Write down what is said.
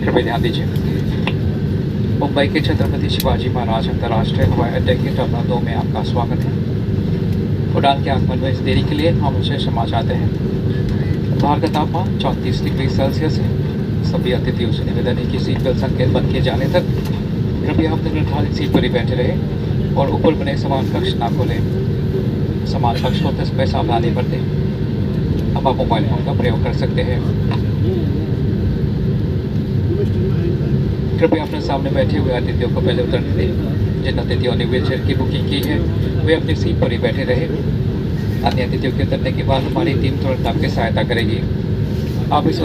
कृपया ध्यान दीजिए। मुंबई के छत्रपति शिवाजी महाराज अंतर्राष्ट्रीय हवाई अड्डे के टर्मिनल 2 में आपका स्वागत है। उड़ान के आगमन में इस देरी के लिए हम उसे क्षमा चाहते हैं। बाहर का तापमान 34 डिग्री सेल्सियस है। सभी अतिथियों से निवेदन है कि सीट बेल्ट संकेत बंद किए जाने तक कृपया अपने निर्धारित सीट पर ही बैठे रहे और ऊपर बने समान कक्ष ना खोलें। समान कक्ष होते समय सावधानी बरतें। अब आप मोबाइल फोन का प्रयोग कर सकते हैं। कृपया अपने सामने बैठे हुए अतिथियों को पहले उतरने दें। जिन अतिथियों ने व्हीलचेयर की बुकिंग की है वे अपनी सीट पर ही बैठे रहे। अन्य अतिथियों के उतरने के बाद हमारी टीम तुरंत आपकी सहायता करेगी। आप इस